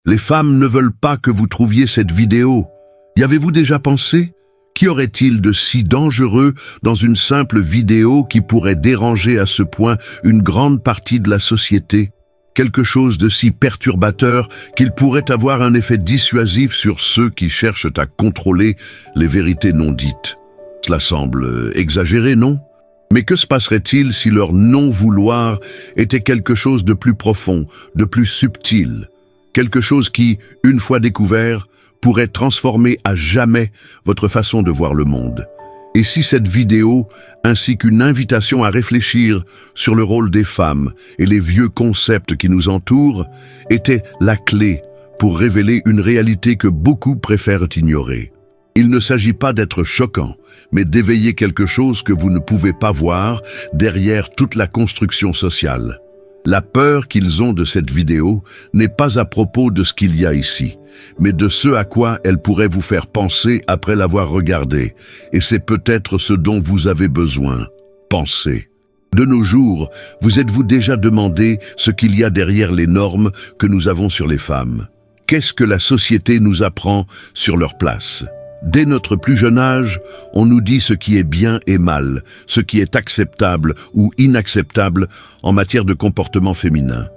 Les femmes ne veulent pas que vous trouviez cette vidéo. Y avez-vous déjà pensé? Qu'y aurait-il de si dangereux dans une simple vidéo qui pourrait déranger à ce point une grande partie de la société? Quelque chose de si perturbateur qu'il pourrait avoir un effet dissuasif sur ceux qui cherchent à contrôler les vérités non dites. Cela semble exagéré, non? Mais que se passerait-il si leur non-vouloir était quelque chose de plus profond, de plus subtil? Quelque chose qui, une fois découvert, pourrait transformer à jamais votre façon de voir le monde. Et si cette vidéo, ainsi qu'une invitation à réfléchir sur le rôle des femmes et les vieux concepts qui nous entourent, était la clé pour révéler une réalité que beaucoup préfèrent ignorer. Il ne s'agit pas d'être choquant, mais d'éveiller quelque chose que vous ne pouvez pas voir derrière toute la construction sociale. La peur qu'ils ont de cette vidéo n'est pas à propos de ce qu'il y a ici, mais de ce à quoi elle pourrait vous faire penser après l'avoir regardée, et c'est peut-être ce dont vous avez besoin. Pensez. De nos jours, vous êtes-vous déjà demandé ce qu'il y a derrière les normes que nous avons sur les femmes? Qu'est-ce que la société nous apprend sur leur place? Dès notre plus jeune âge, on nous dit ce qui est bien et mal, ce qui est acceptable ou inacceptable en matière de comportement féminin.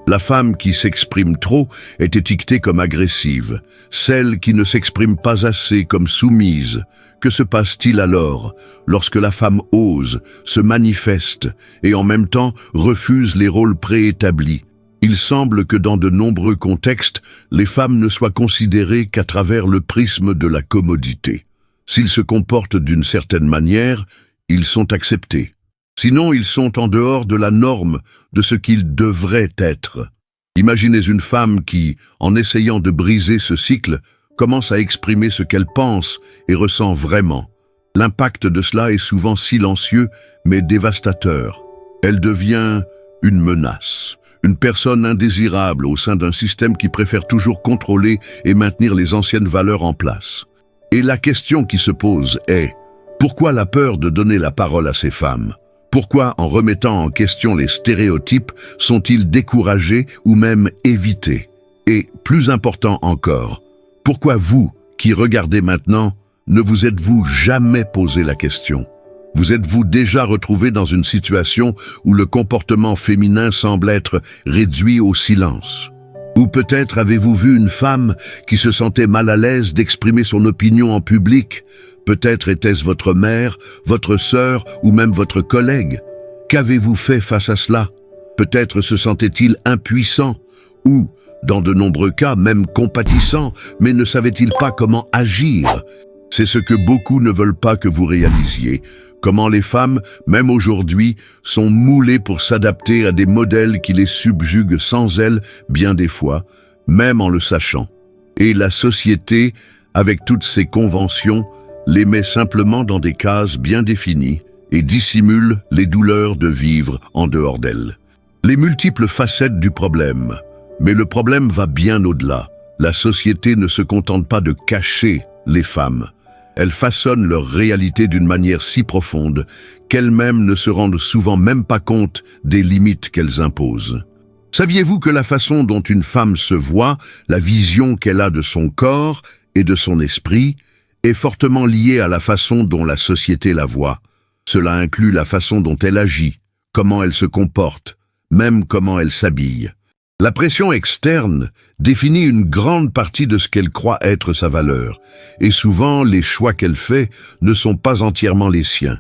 La femme qui s'exprime trop est étiquetée comme agressive, celle qui ne s'exprime pas assez comme soumise. Que se passe-t-il alors lorsque la femme ose, se manifeste et en même temps refuse les rôles préétablis? Il semble que dans de nombreux contextes, les femmes ne soient considérées qu'à travers le prisme de la commodité. S'ils se comportent d'une certaine manière, ils sont acceptés. Sinon, ils sont en dehors de la norme de ce qu'ils devraient être. Imaginez une femme qui, en essayant de briser ce cycle, commence à exprimer ce qu'elle pense et ressent vraiment. L'impact de cela est souvent silencieux, mais dévastateur. Elle devient une menace. Une personne indésirable au sein d'un système qui préfère toujours contrôler et maintenir les anciennes valeurs en place. Et la question qui se pose est, pourquoi la peur de donner la parole à ces femmes? Pourquoi, en remettant en question les stéréotypes, sont-ils découragés ou même évités? Et, plus important encore, pourquoi vous, qui regardez maintenant, ne vous êtes-vous jamais posé la question? Vous êtes-vous déjà retrouvé dans une situation où le comportement féminin semble être réduit au silence? Ou peut-être avez-vous vu une femme qui se sentait mal à l'aise d'exprimer son opinion en public? Peut-être était-ce votre mère, votre sœur ou même votre collègue. Qu'avez-vous fait face à cela? Peut-être se sentait-il impuissant ou, dans de nombreux cas, même compatissant, mais ne savait-il pas comment agir? C'est ce que beaucoup ne veulent pas que vous réalisiez. Comment les femmes, même aujourd'hui, sont moulées pour s'adapter à des modèles qui les subjuguent sans elles, bien des fois, même en le sachant. Et la société, avec toutes ses conventions, les met simplement dans des cases bien définies et dissimule les douleurs de vivre en dehors d'elles. Les multiples facettes du problème. Mais le problème va bien au-delà. La société ne se contente pas de cacher les femmes. Elles façonnent leur réalité d'une manière si profonde qu'elles-mêmes ne se rendent souvent même pas compte des limites qu'elles imposent. Saviez-vous que la façon dont une femme se voit, la vision qu'elle a de son corps et de son esprit, est fortement liée à la façon dont la société la voit? Cela inclut la façon dont elle agit, comment elle se comporte, même comment elle s'habille. La pression externe définit une grande partie de ce qu'elle croit être sa valeur, et souvent les choix qu'elle fait ne sont pas entièrement les siens,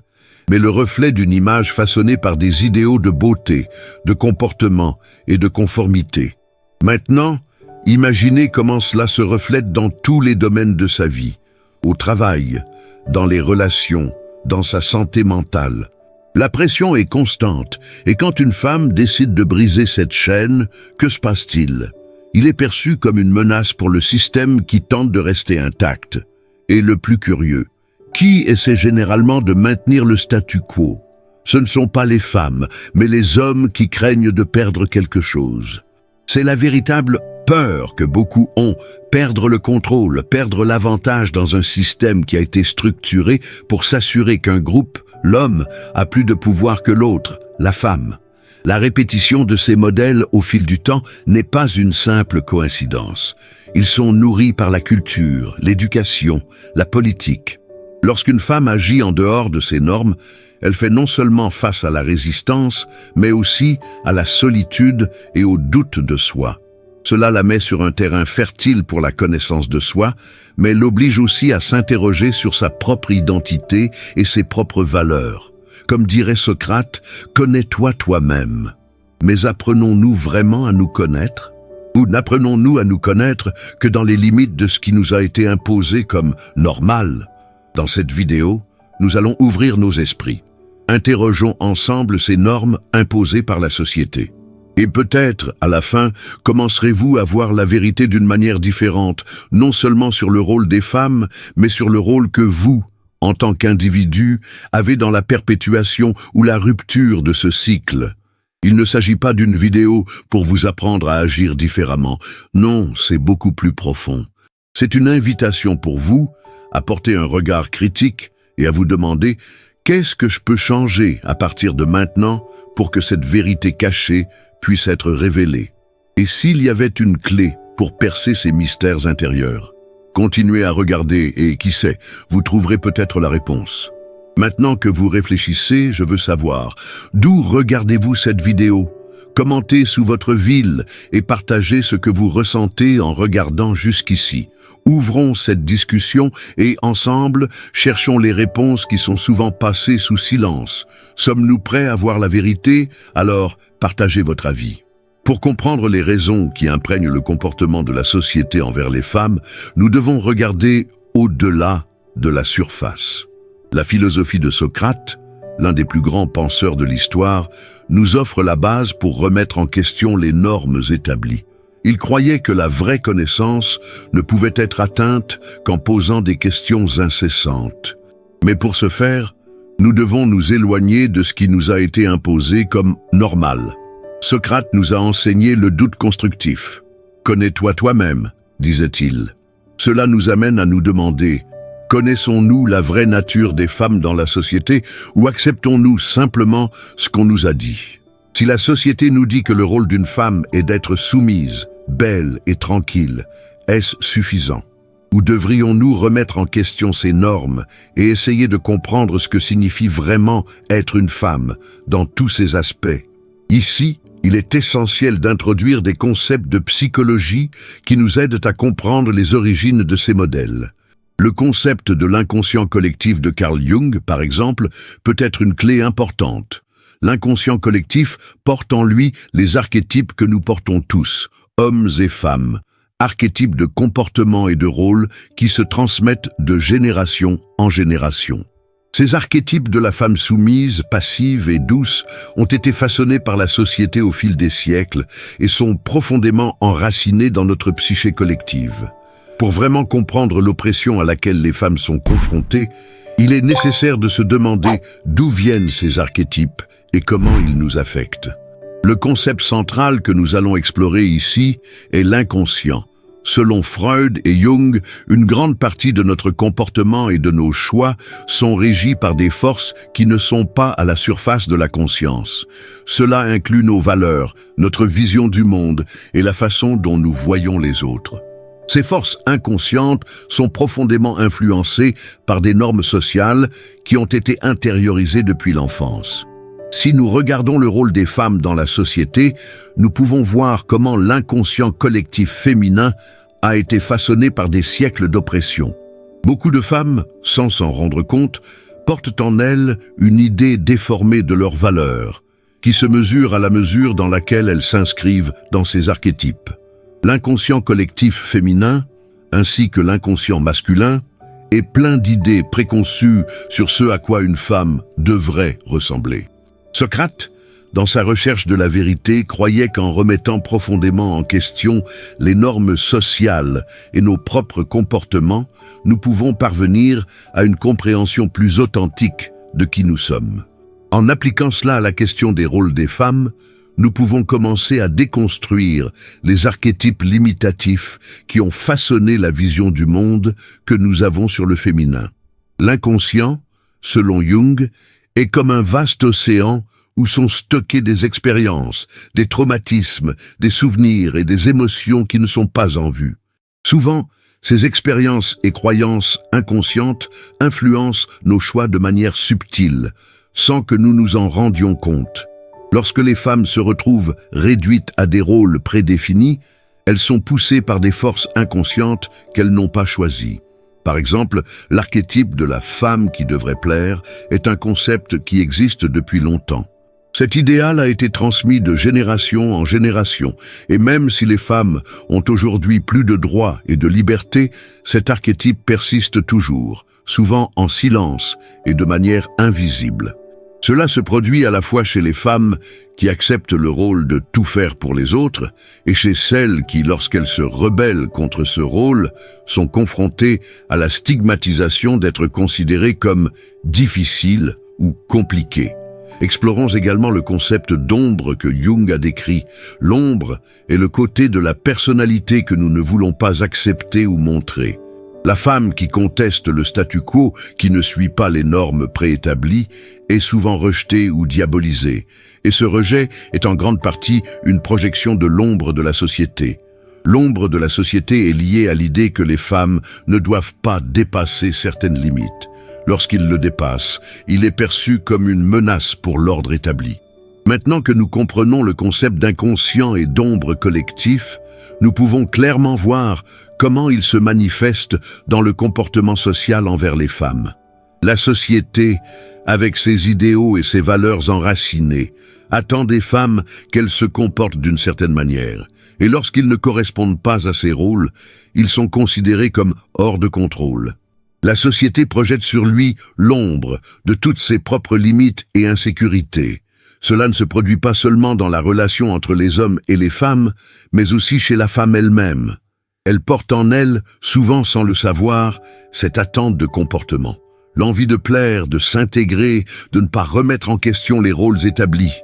mais le reflet d'une image façonnée par des idéaux de beauté, de comportement et de conformité. Maintenant, imaginez comment cela se reflète dans tous les domaines de sa vie, au travail, dans les relations, dans sa santé mentale. La pression est constante, et quand une femme décide de briser cette chaîne, que se passe-t-il? Il est perçu comme une menace pour le système qui tente de rester intact. Et le plus curieux, qui essaie généralement de maintenir le statu quo? Ce ne sont pas les femmes, mais les hommes qui craignent de perdre quelque chose. C'est la véritable peur que beaucoup ont, perdre le contrôle, perdre l'avantage dans un système qui a été structuré pour s'assurer qu'un groupe, l'homme, a plus de pouvoir que l'autre, la femme. La répétition de ces modèles au fil du temps n'est pas une simple coïncidence. Ils sont nourris par la culture, l'éducation, la politique. Lorsqu'une femme agit en dehors de ces normes, elle fait non seulement face à la résistance, mais aussi à la solitude et au doute de soi. Cela la met sur un terrain fertile pour la connaissance de soi, mais l'oblige aussi à s'interroger sur sa propre identité et ses propres valeurs. Comme dirait Socrate, « Connais-toi toi-même ». Mais apprenons-nous vraiment à nous connaître? Ou n'apprenons-nous à nous connaître que dans les limites de ce qui nous a été imposé comme normal? Dans cette vidéo, nous allons ouvrir nos esprits. Interrogeons ensemble ces normes imposées par la société. Et peut-être, à la fin, commencerez-vous à voir la vérité d'une manière différente, non seulement sur le rôle des femmes, mais sur le rôle que vous, en tant qu'individu, avez dans la perpétuation ou la rupture de ce cycle. Il ne s'agit pas d'une vidéo pour vous apprendre à agir différemment. Non, c'est beaucoup plus profond. C'est une invitation pour vous à porter un regard critique et à vous demander « Qu'est-ce que je peux changer à partir de maintenant pour que cette vérité cachée puisse être révélée? Et s'il y avait une clé pour percer ces mystères intérieurs? » Continuez à regarder et, qui sait, vous trouverez peut-être la réponse. Maintenant que vous réfléchissez, je veux savoir, d'où regardez-vous cette vidéo? Commentez sous votre ville et partagez ce que vous ressentez en regardant jusqu'ici. Ouvrons cette discussion et, ensemble, cherchons les réponses qui sont souvent passées sous silence. Sommes-nous prêts à voir la vérité? Alors, partagez votre avis. Pour comprendre les raisons qui imprègnent le comportement de la société envers les femmes, nous devons regarder au-delà de la surface. La philosophie de Socrate, l'un des plus grands penseurs de l'histoire, nous offre la base pour remettre en question les normes établies. Il croyait que la vraie connaissance ne pouvait être atteinte qu'en posant des questions incessantes. Mais pour ce faire, nous devons nous éloigner de ce qui nous a été imposé comme normal. Socrate nous a enseigné le doute constructif. « Connais-toi toi-même », disait-il. Cela nous amène à nous demander « Connaissons-nous la vraie nature des femmes dans la société ou acceptons-nous simplement ce qu'on nous a dit ?» Si la société nous dit que le rôle d'une femme est d'être soumise, belle et tranquille, est-ce suffisant? Ou devrions-nous remettre en question ces normes et essayer de comprendre ce que signifie vraiment être une femme dans tous ses aspects? Ici, il est essentiel d'introduire des concepts de psychologie qui nous aident à comprendre les origines de ces modèles. Le concept de l'inconscient collectif de Carl Jung, par exemple, peut être une clé importante. L'inconscient collectif porte en lui les archétypes que nous portons tous, hommes et femmes, archétypes de comportement et de rôle qui se transmettent de génération en génération. Ces archétypes de la femme soumise, passive et douce ont été façonnés par la société au fil des siècles et sont profondément enracinés dans notre psyché collective. Pour vraiment comprendre l'oppression à laquelle les femmes sont confrontées, il est nécessaire de se demander d'où viennent ces archétypes et comment ils nous affectent. Le concept central que nous allons explorer ici est l'inconscient. Selon Freud et Jung, une grande partie de notre comportement et de nos choix sont régis par des forces qui ne sont pas à la surface de la conscience. Cela inclut nos valeurs, notre vision du monde et la façon dont nous voyons les autres. Ces forces inconscientes sont profondément influencées par des normes sociales qui ont été intériorisées depuis l'enfance. Si nous regardons le rôle des femmes dans la société, nous pouvons voir comment l'inconscient collectif féminin a été façonné par des siècles d'oppression. Beaucoup de femmes, sans s'en rendre compte, portent en elles une idée déformée de leurs valeurs, qui se mesure à la mesure dans laquelle elles s'inscrivent dans ces archétypes. L'inconscient collectif féminin, ainsi que l'inconscient masculin, est plein d'idées préconçues sur ce à quoi une femme devrait ressembler. Socrate, dans sa recherche de la vérité, croyait qu'en remettant profondément en question les normes sociales et nos propres comportements, nous pouvons parvenir à une compréhension plus authentique de qui nous sommes. En appliquant cela à la question des rôles des femmes, nous pouvons commencer à déconstruire les archétypes limitatifs qui ont façonné la vision du monde que nous avons sur le féminin. L'inconscient, selon Jung, est comme un vaste océan où sont stockées des expériences, des traumatismes, des souvenirs et des émotions qui ne sont pas en vue. Souvent, ces expériences et croyances inconscientes influencent nos choix de manière subtile, sans que nous nous en rendions compte. Lorsque les femmes se retrouvent réduites à des rôles prédéfinis, elles sont poussées par des forces inconscientes qu'elles n'ont pas choisies. Par exemple, l'archétype de la femme qui devrait plaire est un concept qui existe depuis longtemps. Cet idéal a été transmis de génération en génération, et même si les femmes ont aujourd'hui plus de droits et de liberté, cet archétype persiste toujours, souvent en silence et de manière invisible. Cela se produit à la fois chez les femmes qui acceptent le rôle de tout faire pour les autres et chez celles qui, lorsqu'elles se rebellent contre ce rôle, sont confrontées à la stigmatisation d'être considérées comme difficiles ou compliquées. Explorons également le concept d'ombre que Jung a décrit. L'ombre est le côté de la personnalité que nous ne voulons pas accepter ou montrer. La femme qui conteste le statu quo, qui ne suit pas les normes préétablies, est souvent rejetée ou diabolisée. Et ce rejet est en grande partie une projection de l'ombre de la société. L'ombre de la société est liée à l'idée que les femmes ne doivent pas dépasser certaines limites. Lorsqu'il le dépasse, il est perçu comme une menace pour l'ordre établi. Maintenant que nous comprenons le concept d'inconscient et d'ombre collectif, nous pouvons clairement voir comment il se manifeste dans le comportement social envers les femmes. La société, avec ses idéaux et ses valeurs enracinées, attend des femmes qu'elles se comportent d'une certaine manière. Et lorsqu'ils ne correspondent pas à ces rôles, ils sont considérés comme hors de contrôle. La société projette sur lui l'ombre de toutes ses propres limites et insécurités. Cela ne se produit pas seulement dans la relation entre les hommes et les femmes, mais aussi chez la femme elle-même. Elle porte en elle, souvent sans le savoir, cette attente de comportement. L'envie de plaire, de s'intégrer, de ne pas remettre en question les rôles établis.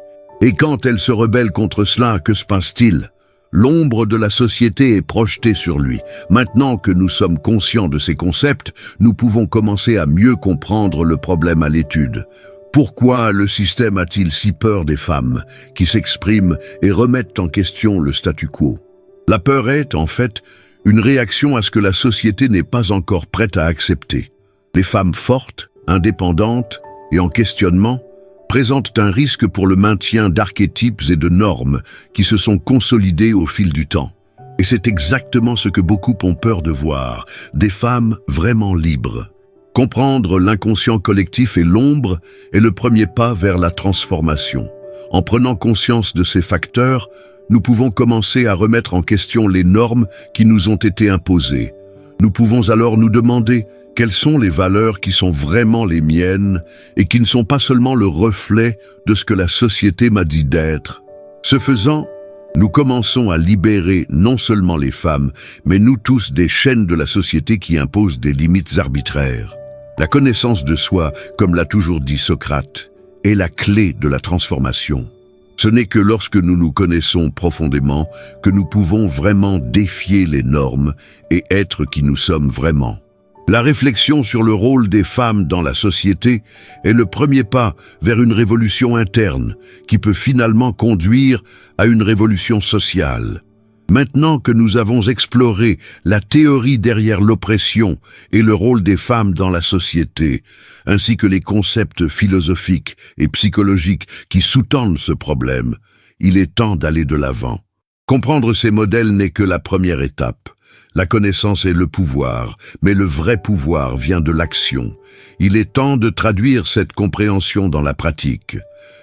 Et quand elle se rebelle contre cela, que se passe-t-il ? L'ombre de la société est projetée sur lui. Maintenant que nous sommes conscients de ces concepts, nous pouvons commencer à mieux comprendre le problème à l'étude. Pourquoi le système a-t-il si peur des femmes qui s'expriment et remettent en question le statu quo? La peur est, en fait, une réaction à ce que la société n'est pas encore prête à accepter. Les femmes fortes, indépendantes et en questionnement présentent un risque pour le maintien d'archétypes et de normes qui se sont consolidés au fil du temps. Et c'est exactement ce que beaucoup ont peur de voir, des femmes vraiment libres. Comprendre l'inconscient collectif et l'ombre est le premier pas vers la transformation. En prenant conscience de ces facteurs, nous pouvons commencer à remettre en question les normes qui nous ont été imposées. Nous pouvons alors nous demander quelles sont les valeurs qui sont vraiment les miennes et qui ne sont pas seulement le reflet de ce que la société m'a dit d'être. Ce faisant, nous commençons à libérer non seulement les femmes, mais nous tous des chaînes de la société qui imposent des limites arbitraires. La connaissance de soi, comme l'a toujours dit Socrate, est la clé de la transformation. Ce n'est que lorsque nous nous connaissons profondément que nous pouvons vraiment défier les normes et être qui nous sommes vraiment. La réflexion sur le rôle des femmes dans la société est le premier pas vers une révolution interne qui peut finalement conduire à une révolution sociale. Maintenant que nous avons exploré la théorie derrière l'oppression et le rôle des femmes dans la société, ainsi que les concepts philosophiques et psychologiques qui sous-tendent ce problème, il est temps d'aller de l'avant. Comprendre ces modèles n'est que la première étape. La connaissance est le pouvoir, mais le vrai pouvoir vient de l'action. Il est temps de traduire cette compréhension dans la pratique.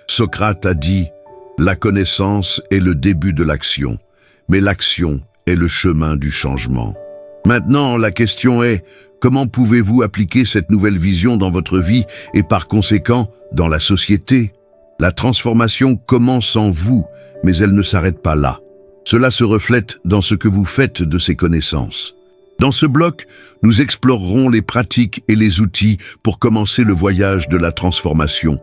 Socrate a dit « La connaissance est le début de l'action ». Mais l'action est le chemin du changement. Maintenant, la question est, comment pouvez-vous appliquer cette nouvelle vision dans votre vie et par conséquent, dans la société? La transformation commence en vous, mais elle ne s'arrête pas là. Cela se reflète dans ce que vous faites de ces connaissances. Dans ce bloc, nous explorerons les pratiques et les outils pour commencer le voyage de la transformation,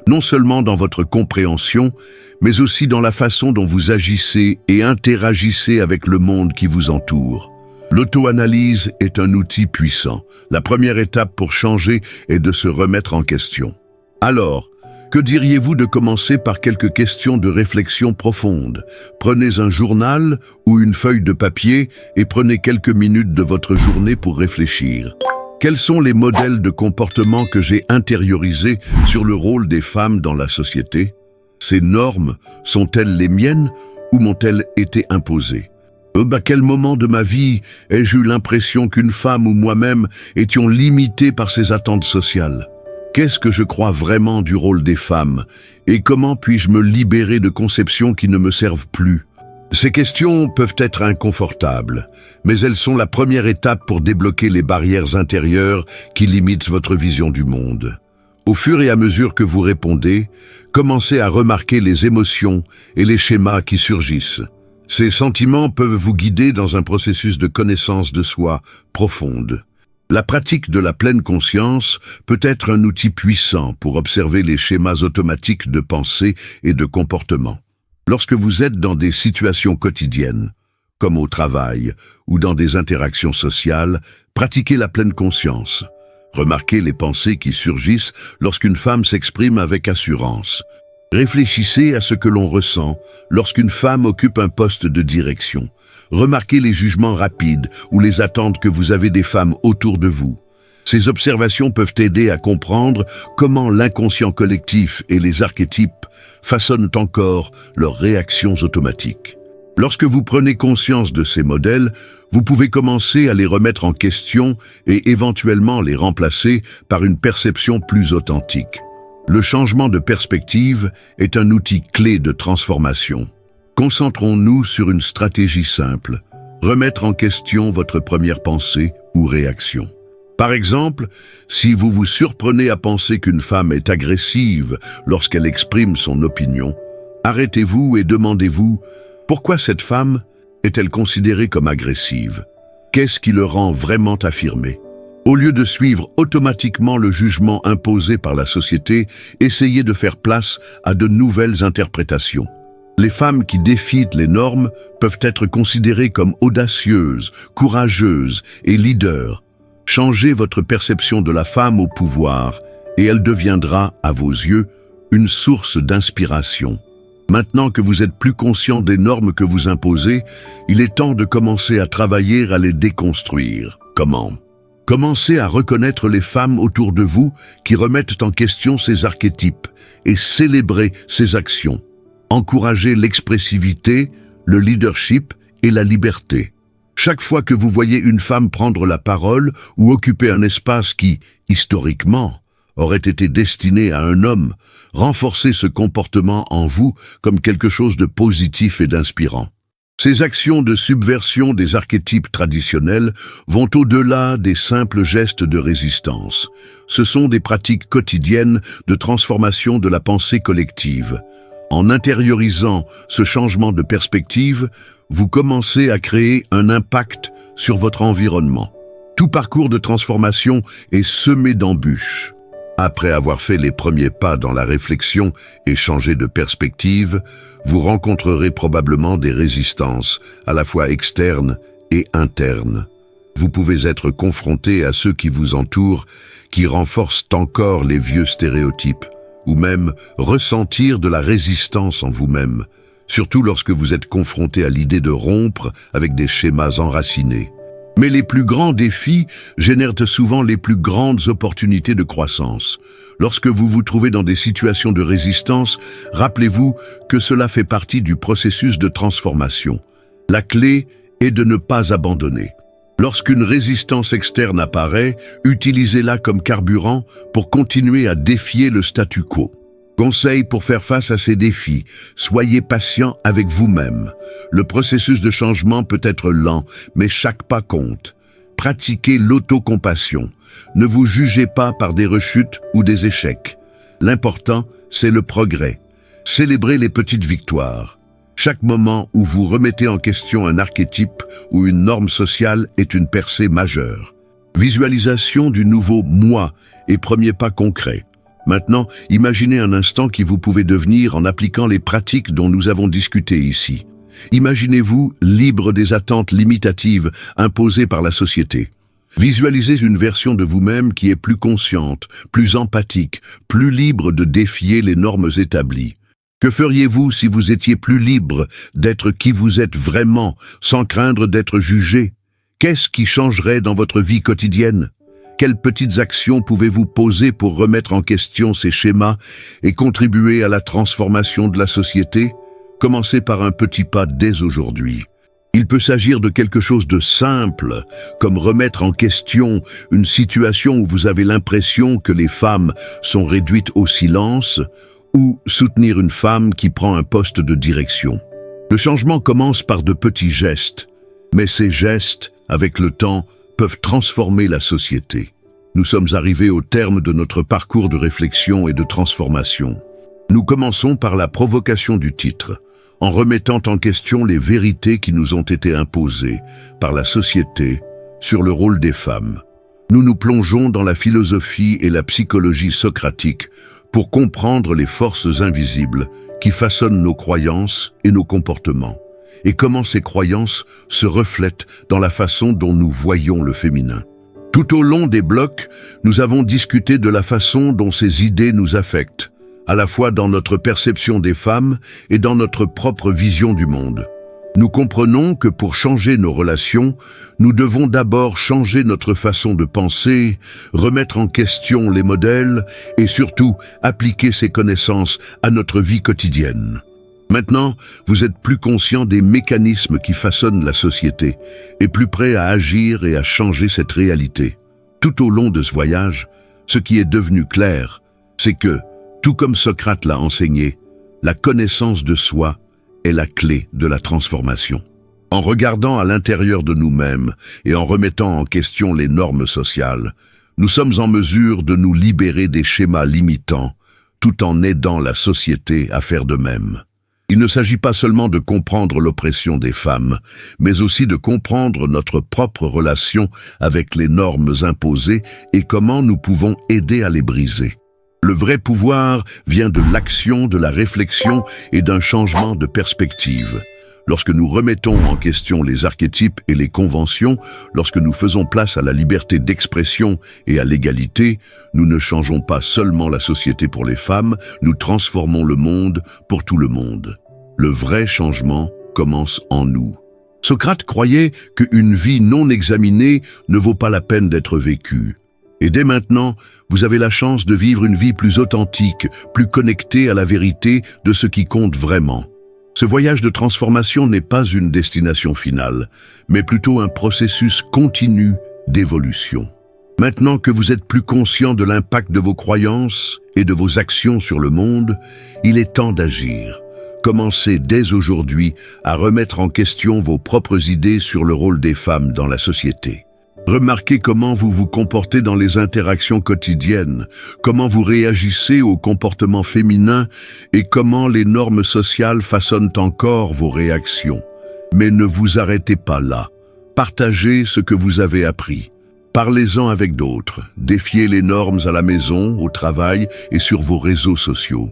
non seulement dans votre compréhension, mais aussi dans la façon dont vous agissez et interagissez avec le monde qui vous entoure. L'auto-analyse est un outil puissant. La première étape pour changer est de se remettre en question. Alors, Que diriez-vous de commencer par quelques questions de réflexion profonde? Prenez un journal ou une feuille de papier et prenez quelques minutes de votre journée pour réfléchir. Quels sont les modèles de comportement que j'ai intériorisés sur le rôle des femmes dans la société? Ces normes sont-elles les miennes ou m'ont-elles été imposées? À quel moment de ma vie ai-je eu l'impression qu'une femme ou moi-même étions limités par ces attentes sociales? Qu'est-ce que je crois vraiment du rôle des femmes? Et comment puis-je me libérer de conceptions qui ne me servent plus? Ces questions peuvent être inconfortables, mais elles sont la première étape pour débloquer les barrières intérieures qui limitent votre vision du monde. Au fur et à mesure que vous répondez, commencez à remarquer les émotions et les schémas qui surgissent. Ces sentiments peuvent vous guider dans un processus de connaissance de soi profonde. La pratique de la pleine conscience peut être un outil puissant pour observer les schémas automatiques de pensée et de comportement. Lorsque vous êtes dans des situations quotidiennes, comme au travail ou dans des interactions sociales, pratiquez la pleine conscience. Remarquez les pensées qui surgissent lorsqu'une femme s'exprime avec assurance. Réfléchissez à ce que l'on ressent lorsqu'une femme occupe un poste de direction. Remarquez les jugements rapides ou les attentes que vous avez des femmes autour de vous. Ces observations peuvent aider à comprendre comment l'inconscient collectif et les archétypes façonnent encore leurs réactions automatiques. Lorsque vous prenez conscience de ces modèles, vous pouvez commencer à les remettre en question et éventuellement les remplacer par une perception plus authentique. Le changement de perspective est un outil clé de transformation. Concentrons-nous sur une stratégie simple, remettre en question votre première pensée ou réaction. Par exemple, si vous vous surprenez à penser qu'une femme est agressive lorsqu'elle exprime son opinion, arrêtez-vous et demandez-vous pourquoi cette femme est-elle considérée comme agressive? Qu'est-ce qui le rend vraiment affirmé? Au lieu de suivre automatiquement le jugement imposé par la société, essayez de faire place à de nouvelles interprétations. Les femmes qui défient les normes peuvent être considérées comme audacieuses, courageuses et leaders. Changez votre perception de la femme au pouvoir et elle deviendra, à vos yeux, une source d'inspiration. Maintenant que vous êtes plus conscient des normes que vous imposez, il est temps de commencer à travailler à les déconstruire. Comment? Commencez à reconnaître les femmes autour de vous qui remettent en question ces archétypes et célébrez ces actions. Encouragez l'expressivité, le leadership et la liberté. Chaque fois que vous voyez une femme prendre la parole ou occuper un espace qui, historiquement, aurait été destiné à un homme, renforcez ce comportement en vous comme quelque chose de positif et d'inspirant. Ces actions de subversion des archétypes traditionnels vont au-delà des simples gestes de résistance. Ce sont des pratiques quotidiennes de transformation de la pensée collective. En intériorisant ce changement de perspective, vous commencez à créer un impact sur votre environnement. Tout parcours de transformation est semé d'embûches. Après avoir fait les premiers pas dans la réflexion et changé de perspective, vous rencontrerez probablement des résistances, à la fois externes et internes. Vous pouvez être confronté à ceux qui vous entourent, qui renforcent encore les vieux stéréotypes, ou même ressentir de la résistance en vous-même, surtout lorsque vous êtes confronté à l'idée de rompre avec des schémas enracinés. Mais les plus grands défis génèrent souvent les plus grandes opportunités de croissance. Lorsque vous vous trouvez dans des situations de résistance, rappelez-vous que cela fait partie du processus de transformation. La clé est de ne pas abandonner. Lorsqu'une résistance externe apparaît, utilisez-la comme carburant pour continuer à défier le statu quo. Conseil pour faire face à ces défis, soyez patient avec vous-même. Le processus de changement peut être lent, mais chaque pas compte. Pratiquez l'autocompassion. Ne vous jugez pas par des rechutes ou des échecs. L'important, c'est le progrès. Célébrez les petites victoires. Chaque moment où vous remettez en question un archétype ou une norme sociale est une percée majeure. Visualisation du nouveau « moi » et premier pas concret. Maintenant, imaginez un instant qui vous pouvez devenir en appliquant les pratiques dont nous avons discuté ici. Imaginez-vous libre des attentes limitatives imposées par la société. Visualisez une version de vous-même qui est plus consciente, plus empathique, plus libre de défier les normes établies. Que feriez-vous si vous étiez plus libre d'être qui vous êtes vraiment, sans craindre d'être jugé? Qu'est-ce qui changerait dans votre vie quotidienne? Quelles petites actions pouvez-vous poser pour remettre en question ces schémas et contribuer à la transformation de la société? Commencez par un petit pas dès aujourd'hui. Il peut s'agir de quelque chose de simple, comme remettre en question une situation où vous avez l'impression que les femmes sont réduites au silence, ou soutenir une femme qui prend un poste de direction. Le changement commence par de petits gestes, mais ces gestes, avec le temps, peuvent transformer la société. Nous sommes arrivés au terme de notre parcours de réflexion et de transformation. Nous commençons par la provocation du titre, en remettant en question les vérités qui nous ont été imposées par la société sur le rôle des femmes. Nous nous plongeons dans la philosophie et la psychologie socratique pour comprendre les forces invisibles qui façonnent nos croyances et nos comportements, et comment ces croyances se reflètent dans la façon dont nous voyons le féminin. Tout au long des blocs, nous avons discuté de la façon dont ces idées nous affectent, à la fois dans notre perception des femmes et dans notre propre vision du monde. Nous comprenons que pour changer nos relations, nous devons d'abord changer notre façon de penser, remettre en question les modèles et surtout appliquer ces connaissances à notre vie quotidienne. Maintenant, vous êtes plus conscient des mécanismes qui façonnent la société et plus prêt à agir et à changer cette réalité. Tout au long de ce voyage, ce qui est devenu clair, c'est que, tout comme Socrate l'a enseigné, la connaissance de soi est la clé de la transformation. En regardant à l'intérieur de nous-mêmes et en remettant en question les normes sociales, nous sommes en mesure de nous libérer des schémas limitants, tout en aidant la société à faire de même. Il ne s'agit pas seulement de comprendre l'oppression des femmes, mais aussi de comprendre notre propre relation avec les normes imposées et comment nous pouvons aider à les briser. Le vrai pouvoir vient de l'action, de la réflexion et d'un changement de perspective. Lorsque nous remettons en question les archétypes et les conventions, lorsque nous faisons place à la liberté d'expression et à l'égalité, nous ne changeons pas seulement la société pour les femmes, nous transformons le monde pour tout le monde. Le vrai changement commence en nous. Socrate croyait qu'une vie non examinée ne vaut pas la peine d'être vécue. Et dès maintenant, vous avez la chance de vivre une vie plus authentique, plus connectée à la vérité de ce qui compte vraiment. Ce voyage de transformation n'est pas une destination finale, mais plutôt un processus continu d'évolution. Maintenant que vous êtes plus conscient de l'impact de vos croyances et de vos actions sur le monde, il est temps d'agir. Commencez dès aujourd'hui à remettre en question vos propres idées sur le rôle des femmes dans la société. Remarquez comment vous vous comportez dans les interactions quotidiennes, comment vous réagissez aux comportements féminins et comment les normes sociales façonnent encore vos réactions. Mais ne vous arrêtez pas là. Partagez ce que vous avez appris. Parlez-en avec d'autres. Défiez les normes à la maison, au travail et sur vos réseaux sociaux.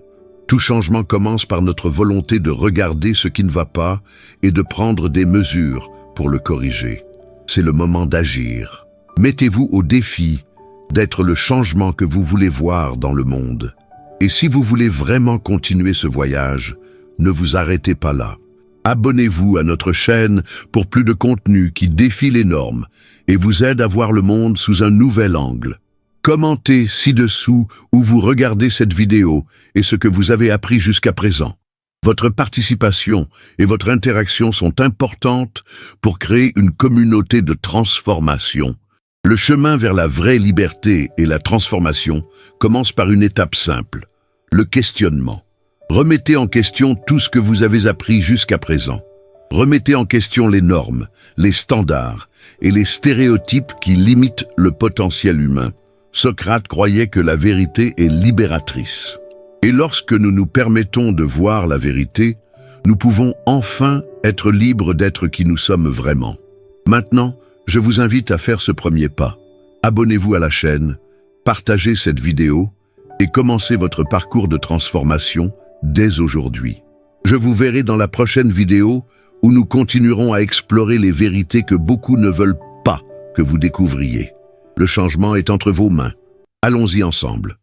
Tout changement commence par notre volonté de regarder ce qui ne va pas et de prendre des mesures pour le corriger. C'est le moment d'agir. Mettez-vous au défi d'être le changement que vous voulez voir dans le monde. Et si vous voulez vraiment continuer ce voyage, ne vous arrêtez pas là. Abonnez-vous à notre chaîne pour plus de contenu qui défie les normes et vous aide à voir le monde sous un nouvel angle. Commentez ci-dessous où vous regardez cette vidéo et ce que vous avez appris jusqu'à présent. Votre participation et votre interaction sont importantes pour créer une communauté de transformation. Le chemin vers la vraie liberté et la transformation commence par une étape simple, le questionnement. Remettez en question tout ce que vous avez appris jusqu'à présent. Remettez en question les normes, les standards et les stéréotypes qui limitent le potentiel humain. Socrate croyait que la vérité est libératrice. Et lorsque nous nous permettons de voir la vérité, nous pouvons enfin être libres d'être qui nous sommes vraiment. Maintenant, je vous invite à faire ce premier pas. Abonnez-vous à la chaîne, partagez cette vidéo et commencez votre parcours de transformation dès aujourd'hui. Je vous verrai dans la prochaine vidéo où nous continuerons à explorer les vérités que beaucoup ne veulent pas que vous découvriez. Le changement est entre vos mains. Allons-y ensemble.